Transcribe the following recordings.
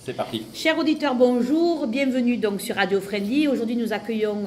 C'est parti. Chers auditeurs, bonjour, bienvenue donc sur Radio Friendly. Aujourd'hui, nous accueillons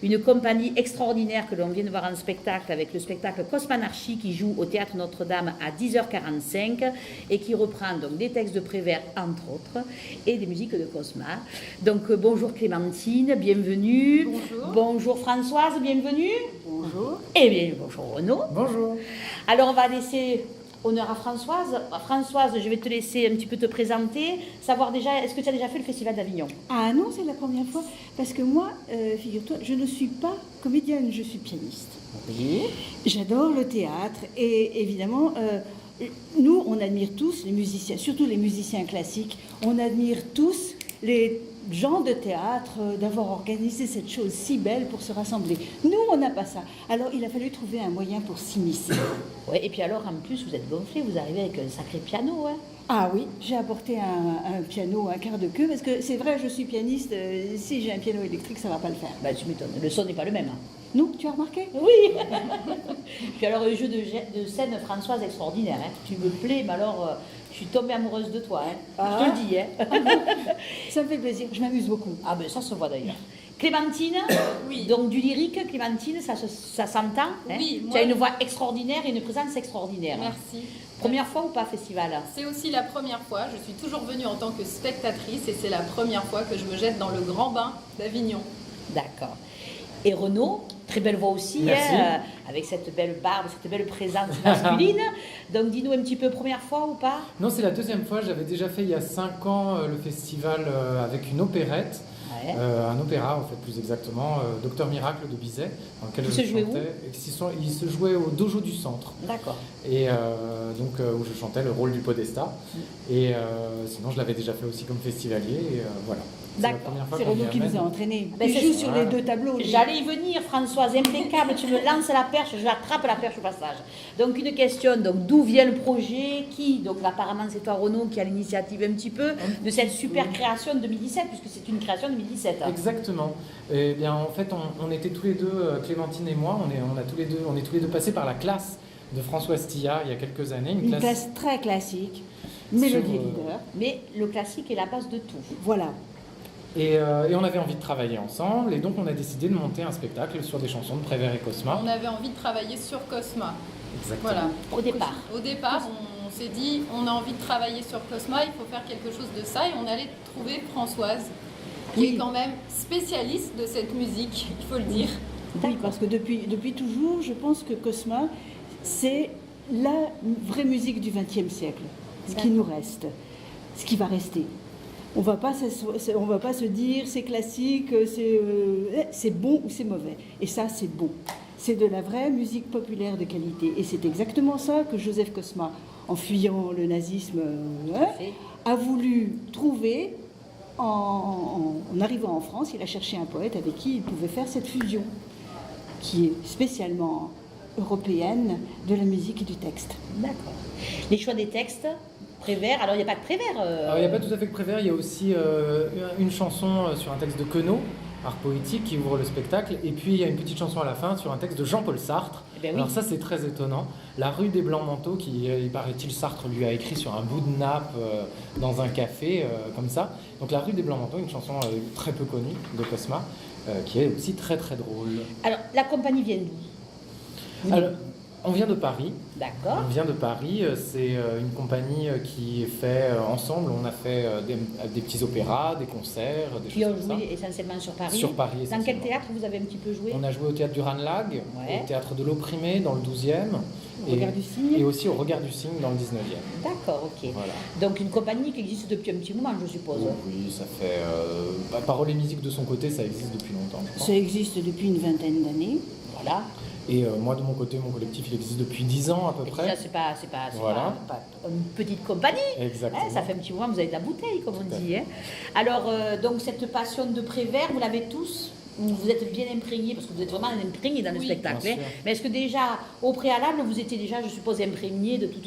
une compagnie extraordinaire que l'on vient de voir en spectacle avec le spectacle Cosmanarchie qui joue au Théâtre Notre-Dame à 10h45 et qui reprend donc des textes de Prévert entre autres et des musiques de Cosma. Donc bonjour Clémentine, bienvenue. Bonjour. Bonjour Françoise, bienvenue. Bonjour. Et bien bonjour Renaud. Bonjour. Alors on va laisser honneur à Françoise. Françoise, je vais te laisser un petit peu te présenter, savoir déjà, est-ce que tu as déjà fait le Festival d'Avignon? Ah non, c'est la première fois, parce que moi, figure-toi, je ne suis pas comédienne, je suis pianiste. Oui. J'adore le théâtre et évidemment, nous, on admire tous les musiciens, surtout les musiciens classiques, on admire tous les gens de théâtre d'avoir organisé cette chose si belle pour se rassembler. Nous, on n'a pas ça. Alors, il a fallu trouver un moyen pour s'immiscer. Ouais, et puis alors, en plus, vous êtes gonflé, vous arrivez avec un sacré piano, hein? Ah oui, j'ai apporté un piano, un quart de queue, parce que c'est vrai, je suis pianiste, si j'ai un piano électrique, ça ne va pas le faire. Bah, tu m'étonnes, le son n'est pas le même. Hein. Non, tu as remarqué? Oui. Puis alors, le jeu de scène, Françoise, extraordinaire. Hein. Tu me plais, mais alors, je suis tombée amoureuse de toi. Hein. Ah. Je te le dis. Hein. Ça me fait plaisir, je m'amuse beaucoup. Ah ben ça se voit d'ailleurs. Clémentine, Oui. donc du lyrique, Clémentine, ça s'entend. Hein. Oui, Tu as une voix extraordinaire et une présence extraordinaire. Merci. Première fois ou pas festival? C'est aussi la première fois. Je suis toujours venue en tant que spectatrice et c'est la première fois que je me jette dans le grand bain d'Avignon. D'accord. Et Renaud, très belle voix aussi, Merci. hein, avec cette belle barbe, cette belle présence masculine. Donc dis-nous un petit peu, première fois ou pas? Non, c'est la deuxième fois. J'avais déjà fait il y a 5 ans le festival avec une opérette, Ouais. un opéra en fait plus exactement, Docteur Miracle de Bizet, dans lequel Qui je se jouait où? chantais. Il se jouait au Dojo du Centre, D'accord. et donc où je chantais le rôle du Podesta. Et sinon, je l'avais déjà fait aussi comme festivalier. Et voilà. C'est la D'accord. première fois C'est qu'on Renaud m'y qui nous a amène. entraînés. Ben, Il c'est joue ça. sur les deux tableaux. lui. J'allais y venir, Françoise, impeccable, tu me lances la perche, je attrape la perche au passage. Donc une question, donc d'où vient le projet? Qui? Donc apparemment c'est toi Renaud qui a l'initiative un petit peu de cette super création de 2017, puisque c'est une création de 2017. Exactement. Eh bien, en fait, on était tous les deux, Clémentine et moi, on est tous les deux passés par la classe de François Stillat il y a quelques années, Une classe très classique, mélodie leader. Mais le classique est la base de tout. Voilà. Et on avait envie de travailler ensemble, et donc on a décidé de monter un spectacle sur des chansons de Prévert et Cosma. On avait envie de travailler sur Cosma. Exactement. Voilà. Au départ. Au départ, on s'est dit, on a envie de travailler sur Cosma, il faut faire quelque chose de ça. Et on allait trouver Françoise, qui Oui. est quand même spécialiste de cette musique, il faut le dire. Oui, parce que depuis toujours, je pense que Cosma, c'est la vraie musique du XXe siècle. Ce qui nous reste, ce qui va rester. On va pas se dire c'est classique, c'est bon ou c'est mauvais. Et ça, c'est bon. C'est de la vraie musique populaire de qualité. Et c'est exactement ça que Joseph Cosma, en fuyant le nazisme, fait. a voulu trouver en arrivant en France. Il a cherché un poète avec qui il pouvait faire cette fusion, qui est spécialement européenne de la musique et du texte. D'accord. Les choix des textes, Prévert, alors il n'y a pas de Prévert. Alors, il n'y a pas tout à fait que Prévert, il y a aussi une chanson sur un texte de Queneau, art poétique, qui ouvre le spectacle, et puis il y a une petite chanson à la fin sur un texte de Jean-Paul Sartre. Eh ben oui. Alors ça, c'est très étonnant. La rue des Blancs Manteaux, qui, il paraît-il, Sartre lui a écrit sur un bout de nappe dans un café, comme ça. Donc la rue des Blancs Manteaux, une chanson très peu connue de Cosma, qui est aussi très très drôle. Alors la compagnie vient d'où? Alors, on vient de Paris. D'accord. On vient de Paris, c'est une compagnie qui fait ensemble, on a fait des petits opéras, des concerts, des Qui choses ont comme ça. joué essentiellement sur Paris. Sur Paris, Dans quel essentiellement. théâtre vous avez un petit peu joué? On a joué au théâtre du Ranelagh, Ouais. au théâtre de l'Opprimé dans le 12e, Au Regard du Cygne. et aussi au Regard du Cygne dans le 19e. D'accord, ok. Voilà. Donc une compagnie qui existe depuis un petit moment, je suppose. Oui, ça fait. Parole et musique de son côté, ça existe depuis longtemps, je crois. Ça existe depuis une vingtaine d'années. Voilà. Et moi, de mon côté, mon collectif, il existe depuis 10 ans à peu Et près. déjà, c'est pas Voilà. une petite compagnie. Exactement. Hein, ça fait un petit moment que vous avez de la bouteille, comme on Tout à dit. Hein. Alors, donc, cette passion de Prévert, vous l'avez tous? Vous êtes bien imprégnés, parce que vous êtes vraiment imprégnés dans le Oui, spectacle. bien Hein. sûr. Mais est-ce que déjà, au préalable, vous étiez déjà, je suppose, imprégnés de toute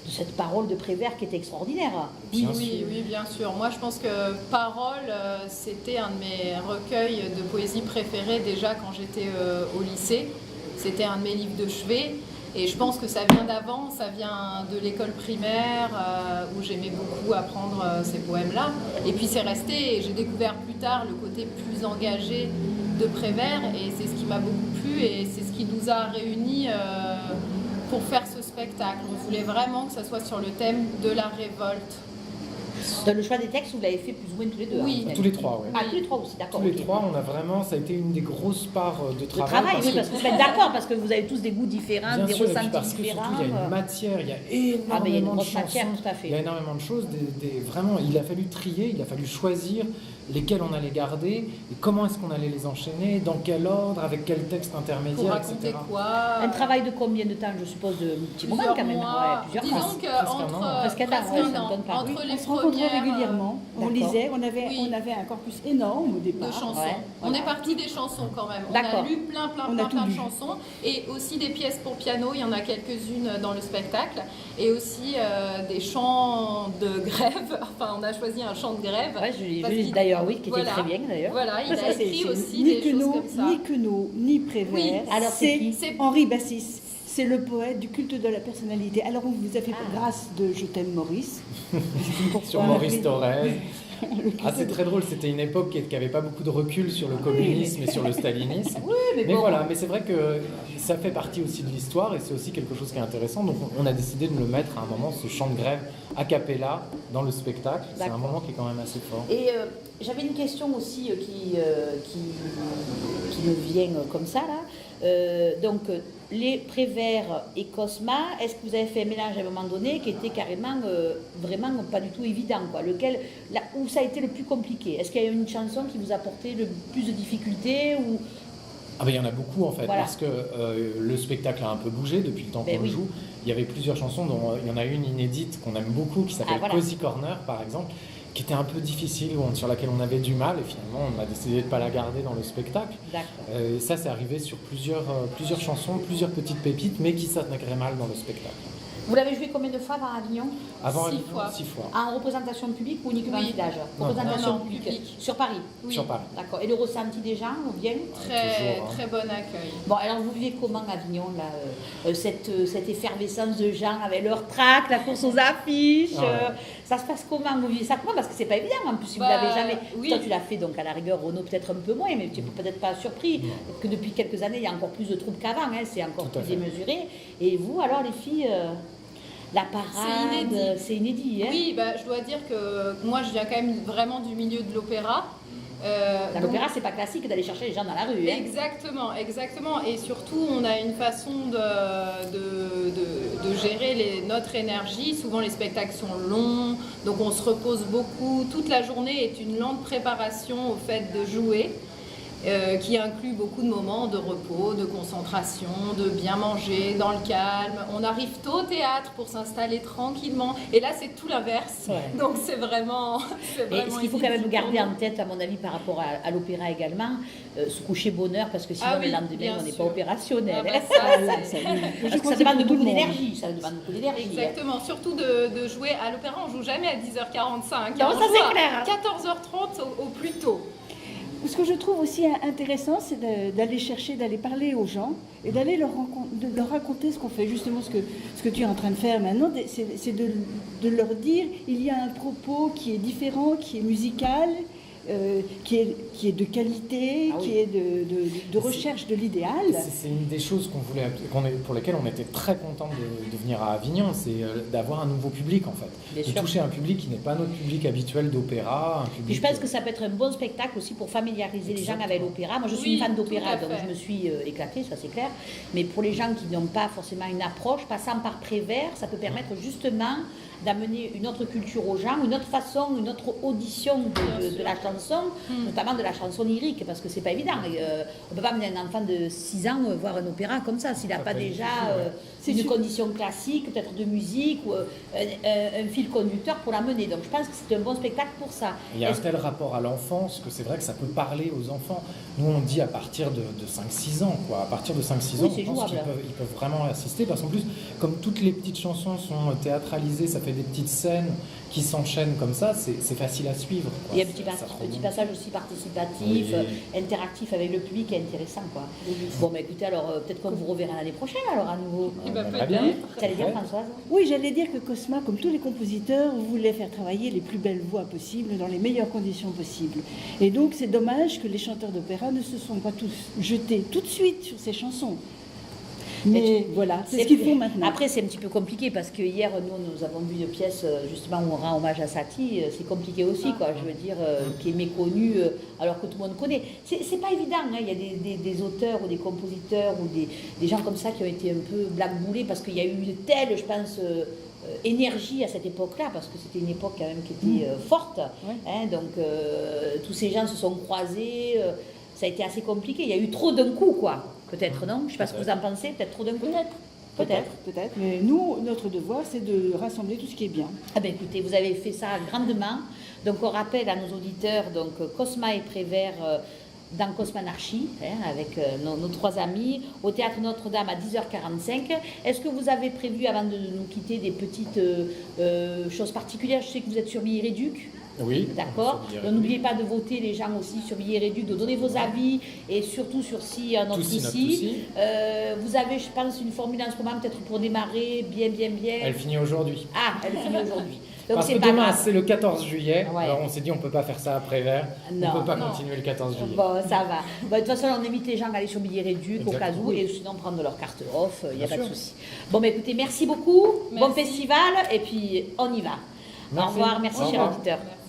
de cette parole de Prévert qui était extraordinaire? Oui, Bien sûr. oui, bien sûr. Moi, je pense que Parole, c'était un de mes recueils de poésie préférés déjà quand j'étais au lycée. C'était un de mes livres de chevet. Et je pense que ça vient d'avant, ça vient de l'école primaire où j'aimais beaucoup apprendre ces poèmes-là. Et puis c'est resté, et j'ai découvert plus tard le côté plus engagé de Prévert, et c'est ce qui m'a beaucoup plu, et c'est ce qui nous a réunis pour faire ce spectacle. On voulait vraiment que ça soit sur le thème de la révolte. Dans le choix des textes, vous l'avez fait plus ou moins tous les deux. Oui. hein, Tous les trois, oui. Ah, tous les trois aussi, d'accord. Tous les ok. trois, on a vraiment, ça a été une des grosses parts de Le travail. travail, oui, parce que vous êtes d'accord, parce que vous avez tous des goûts différents, Bien des sûr, et puis ressentis parce que différents. surtout, il y a une matière, il y a Ah, mais il y a une énormément de grosse chansons. matière, tout à fait. Il y a énormément de choses, vraiment, il a fallu trier, il a fallu choisir lesquels on allait garder, et comment est-ce qu'on allait les enchaîner, dans quel ordre, avec quel texte Pour intermédiaire, raconter etc. quoi Un travail de combien de temps, je suppose, de petit moment quand même. mois. Ouais, plusieurs mois. Disons Presque un an. Presque un an, ouais, ça me donne pas. Entre On les se rencontrait premières régulièrement, on D'accord. lisait, Oui. on avait un corpus énorme au de départ. chansons. Ouais, On voilà. est parti des chansons quand même. On D'accord. a lu plein On a tout de lu. chansons, et aussi des pièces pour piano. Il y en a quelques-unes dans le spectacle, et aussi des chants de grève. Enfin, on a choisi un chant de grève. Ouais, je l'ai Parce vu qu'il- d'ailleurs, oui, qui était Voilà. très bien d'ailleurs. Voilà, il Ça, a c'est- écrit c'est aussi ni des choses Queneau, comme ça. ni Queneau, ni Prévert. Oui, alors c'est qui C'est Henri Bassis. C'est le poète du culte de la personnalité. Alors on vous a fait Ah. grâce de Je t'aime Maurice. Sur Maurice Thorez. Ah, c'est très drôle, c'était une époque qui n'avait pas beaucoup de recul sur le communisme et sur le stalinisme. mais Mais bon. voilà, mais c'est vrai que ça fait partie aussi de l'histoire, et c'est aussi quelque chose qui est intéressant. Donc on a décidé de le mettre à un moment, ce chant de grève a cappella dans le spectacle. C'est un D'accord. moment qui est quand même assez fort. Et j'avais une question aussi qui me vient comme ça là. Donc les Prévert et Cosma, est-ce que vous avez fait un mélange à un moment donné qui était carrément vraiment pas du tout évident quoi, où ça a été le plus compliqué? Est-ce qu'il y a une chanson qui vous a apporté le plus de difficultés ou... Ah ben, il y en a beaucoup en fait, Voilà. parce que le spectacle a un peu bougé depuis le temps Ben qu'on oui. le joue. Il y avait plusieurs chansons, dont il y en a une inédite qu'on aime beaucoup, qui s'appelle Ah, voilà. Cozy Corner par exemple, qui était un peu difficile, sur laquelle on avait du mal, et finalement on a décidé de ne pas la garder dans le spectacle. D'accord. Et ça, c'est arrivé sur plusieurs chansons, plusieurs petites pépites, mais qui s'intégraient mal dans le spectacle. Vous l'avez joué combien de fois par Avignon? Avant 6 Avignon, fois. 6 fois. En représentation publique ou uniquement Oui. en village? Non, Représentation non, publique. public. Sur Paris? Oui. Sur Paris. D'accord. Et le ressenti des gens, bien? Très, Toujours, hein. très bon accueil. Bon, alors vous vivez comment Avignon, là, cette effervescence de gens avec leur trac, la course aux affiches, Ouais. ça se passe comment? Vous vivez ça comment? Parce que c'est pas évident en plus, si vous Bah, l'avez jamais. oui. Toi, tu l'as fait donc à la rigueur, Renaud peut-être un peu moins, mais tu n'es peut-être pas surpris que depuis quelques années, il y a encore plus de troupes qu'avant, hein, c'est encore Tout à plus fait. démesuré. Et vous, alors, les filles, la parade, c'est inédit. Hein? Oui, bah, je dois dire que moi je viens quand même vraiment du milieu de l'opéra. Dans Donc- l'opéra, c'est pas classique d'aller chercher les gens dans la rue. Hein? Exactement, exactement. Et surtout, on a une façon de gérer notre énergie. Souvent, les spectacles sont longs, donc on se repose beaucoup. Toute la journée est une lente préparation au fait de jouer, qui inclut beaucoup de moments de repos, de concentration, de bien manger, dans le calme. On arrive tôt au théâtre pour s'installer tranquillement. Et là, c'est tout l'inverse. Ouais. Donc, c'est vraiment... Et ce qu'il faut quand même garder en tête, à mon avis, par rapport à l'opéra également, se coucher bonne heure, parce que sinon, Ah oui, le lendemain, bien on n'est sûr. pas opérationnel. Ah bah hein. ça, c'est- Parce que ça demande beaucoup d'énergie, ça demande beaucoup d'énergie. hein. Exactement, surtout de jouer à l'opéra, on joue jamais à 10h45. Non, on ça, joue c'est à clair, hein. 14h30 au plus tôt. Ce que je trouve aussi intéressant, c'est d'aller chercher, d'aller parler aux gens et d'aller leur raconter ce qu'on fait, justement ce que tu es en train de faire maintenant, c'est de leur dire il y a un propos qui est différent, qui est musical, qui est de qualité, Ah oui. qui est de recherche de l'idéal. C'est une des choses pour lesquelles on était très content de venir à Avignon, c'est d'avoir un nouveau public en fait. Bien de sûr. toucher un public qui n'est pas notre public habituel d'opéra. Un Puis public, je pense que ça peut être un bon spectacle aussi pour familiariser les gens avec l'opéra. Moi, je suis Oui, une fan tout d'opéra, à donc fait. je me suis éclatée, ça c'est clair. Mais pour les gens qui n'ont pas forcément une approche, passant par Prévert, ça peut permettre justement d'amener une autre culture aux gens, une autre façon, une autre audition de la chanson, notamment de la chanson lyrique, parce que c'est pas évident. On ne peut pas amener un enfant de 6 ans voir un opéra comme ça, s'il n'a Ça pas peut être déjà difficile, une condition classique, peut-être de musique, ou un fil conducteur pour l'amener. Donc je pense que c'est un bon spectacle pour ça. Il y a un Est-ce- tel rapport à l'enfance que c'est vrai que ça peut parler aux enfants. Nous, on dit à partir de 5-6 ans, quoi. À partir de 5-6 Oui, ans, c'est je pense jouable. qu'ils peuvent vraiment assister, parce qu'en plus, comme toutes les petites chansons sont théâtralisées, ça fait des petites scènes qui s'enchaînent comme ça, c'est facile à suivre, quoi. Il y a un petit Ça passage, petit passage aussi participatif, interactif avec le public est intéressant, quoi. Bon, mais écoutez, alors peut-être qu'on vous reverra l'année prochaine, alors à nouveau. Eh ben, Très bien. peut-être. Tu allais dire, Françoise? Oui, j'allais dire que Cosma, comme tous les compositeurs, voulait faire travailler les plus belles voix possibles dans les meilleures conditions possibles. Et donc, c'est dommage que les chanteurs d'opéra ne se sont pas tous jetés tout de suite sur ces chansons. Mais voilà, c'est ce qu'il faut maintenant. Après, c'est un petit peu compliqué parce que hier, nous avons vu une pièce justement où on rend hommage à Satie. C'est compliqué aussi, quoi. Je veux dire, qui est méconnu alors que tout le monde connaît. C'est pas évident. Hein. Il y a des auteurs ou des compositeurs ou des gens comme ça qui ont été un peu blackboulés parce qu'il y a eu une telle, je pense, énergie à cette époque-là, parce que c'était une époque quand même qui était forte. Hein. Donc, tous ces gens se sont croisés. Ça a été assez compliqué. Il y a eu trop d'un coup, quoi. Peut-être, non? Je ne sais pas ce que vous en pensez. Peut-être trop d'un coup? Peut-être. Mais nous, notre devoir, c'est de rassembler tout ce qui est bien. Ah ben écoutez, vous avez fait ça grandement. Donc on rappelle à nos auditeurs, donc Cosma et Prévert dans Cosmanarchie, hein, avec nos trois amis, au Théâtre Notre-Dame à 10h45. Est-ce que vous avez prévu, avant de nous quitter, des petites choses particulières? Je sais que vous êtes sur Billet-Réduc. Oui. D'accord. Donc n'oubliez pas de voter les gens aussi sur Billet-Réduc, de donner vos avis et surtout sur Si un autre souci. Vous avez, je pense, une formule en ce moment peut-être pour démarrer bien. Elle finit aujourd'hui. Ah, elle finit aujourd'hui. Donc Parce c'est que pas demain, grave. c'est le 14 juillet. Ouais. Alors on s'est dit, on ne peut pas faire ça après Prévert. On Non. ne peut pas Non. continuer le 14 juillet. Bon, ça va. Bon, de toute façon, on invite les gens à aller sur Billet-Réduc au cas Exactement. où et sinon prendre leur carte off, il n'y a Bien pas de sûr. souci. Bon, bah écoutez, merci beaucoup. Bon Merci. festival et puis on y va. Au Merci. revoir, merci Au cher revoir. auditeur. Merci.